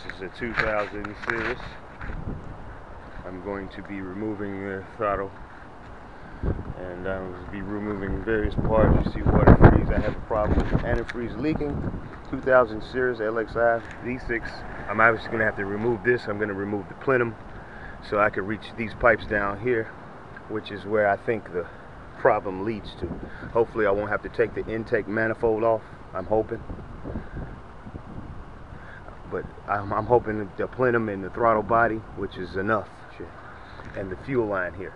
is a 2000 cirrus. I'm going to be removing the throttle, and I'm going to be removing various parts. You see water freeze. I have a problem with antifreeze leaking. 2000 cirrus LXI V6. I'm obviously going to have to remove this. I'm going to remove the plenum so I can reach these pipes down here, which is where I think the problem leads to. Hopefully I won't have to take the intake manifold off. I'm hoping. But I'm hoping that the plenum and the throttle body, which is enough, and the fuel line here,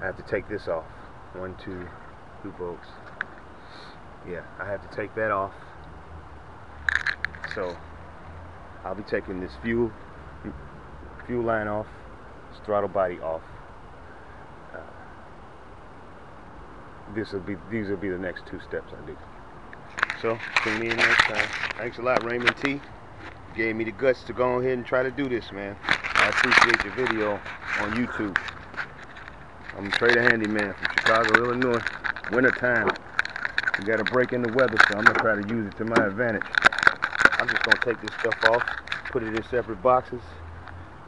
I have to take this off. 1, 2 bolts. Yeah, I have to take that off. So I'll be taking this fuel line off, this throttle body off. These will be the next 2 steps I do. So tune in next time. Thanks a lot, Raymond T. Gave me the guts to go ahead and try to do this, man. I appreciate your video on YouTube. I'm a trader handyman from Chicago, Illinois. Winter time. We got a break in the weather, so I'm gonna try to use it to my advantage. I'm just gonna take this stuff off, put it in separate boxes,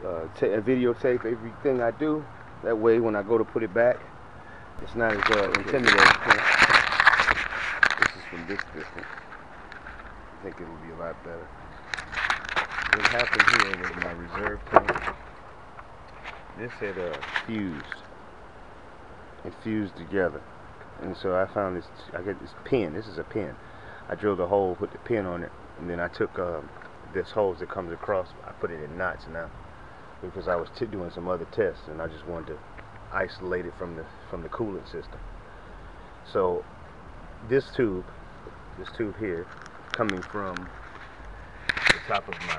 videotape everything I do. That way, when I go to put it back, it's not as intimidating. This is from this distance. I think it'll be a lot better. What happened here with my reserve tank, this had fused. It fused together. And so I found this, I got this pin. This is a pin. I drilled a hole, put the pin on it, and then I took this hose that comes across, I put it in knots now, because I was doing some other tests, and I just wanted to isolate it from the coolant system. So this tube here, coming from the top of my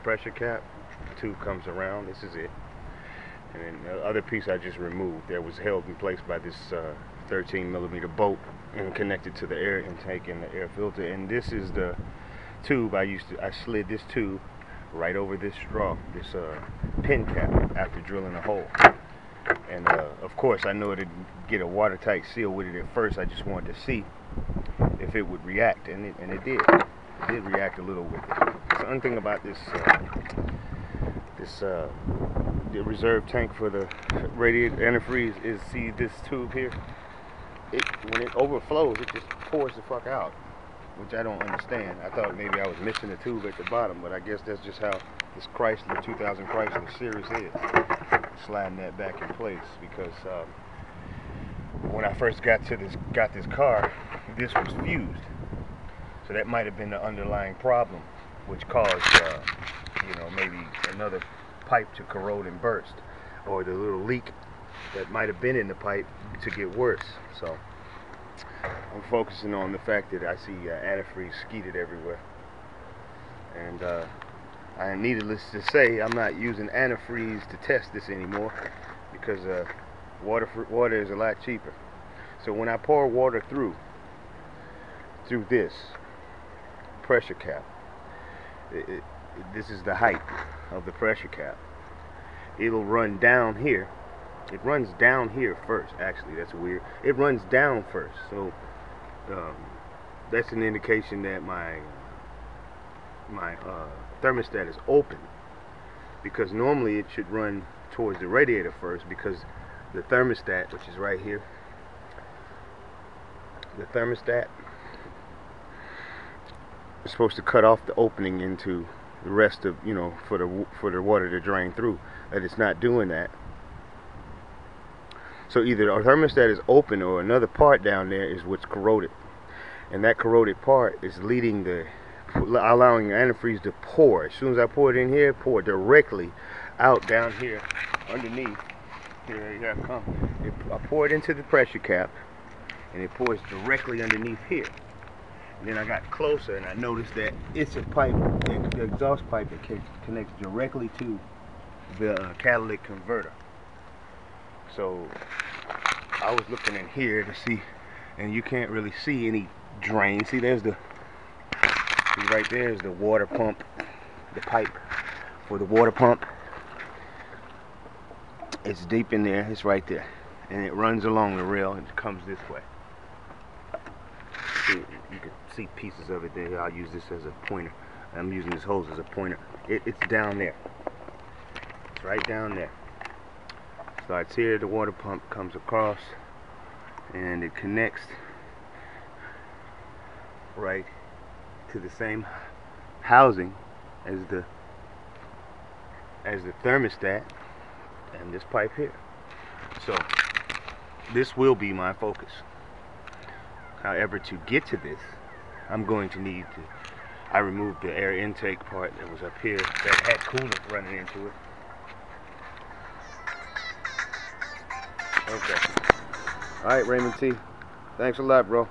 pressure cap, the tube comes around. This is it, and then the other piece I just removed that was held in place by this 13mm bolt and connected to the air intake and the air filter. And this is the tube I slid this tube right over this straw, this pin cap, after drilling a hole. And of course I know it'd get a watertight seal with it at first. I just wanted to see if it would react, and it did. It did react a little with it. The only thing about this the reserve tank for the radiator antifreeze is, see this tube here? When it overflows, it just pours the fuck out, which I don't understand. I thought maybe I was missing a tube at the bottom, but I guess that's just how this Chrysler 2000 Chrysler Cirrus is. Sliding that back in place, because when I first got this car, this was fused. So that might have been the underlying problem, which caused maybe another pipe to corrode and burst, or the little leak that might have been in the pipe to get worse. So I'm focusing on the fact that I see antifreeze skeeted everywhere, and needless to say, I'm not using antifreeze to test this anymore, because water is a lot cheaper. So when I pour water through this pressure cap, this is the height of the pressure cap. It'll run down here. It runs down here first. Actually, that's weird. It runs down first. So that's an indication that my thermostat is open, because normally it should run towards the radiator first, because the thermostat, which is right here, the thermostat is supposed to cut off the opening into the rest of, for the water to drain through. That it's not doing that. So either our thermostat is open, or another part down there is what's corroded, and that corroded part is allowing antifreeze to pour. As soon as I pour it in here, pour directly out down here underneath. Here I come. I pour it into the pressure cap, and it pours directly underneath here. And then I got closer, and I noticed that it's a pipe, the exhaust pipe, that connects directly to the catalytic converter. So I was looking in here to see, and you can't really see any drain. See, right there is the water pump, the pipe for the water pump. It's deep in there. It's right there, and it runs along the rail and comes this way. See, you can see pieces of it there. I'll use this as a pointer. I'm using this hose as a pointer. It's down there. It's right down there. Starts here, the water pump comes across, and it connects right to the same housing as the thermostat and this pipe here. So this will be my focus. However, to get to this, I'm going to need to, I removed the air intake part that was up here that had coolant running into it. Okay. Alright, Raymond T. Thanks a lot, bro.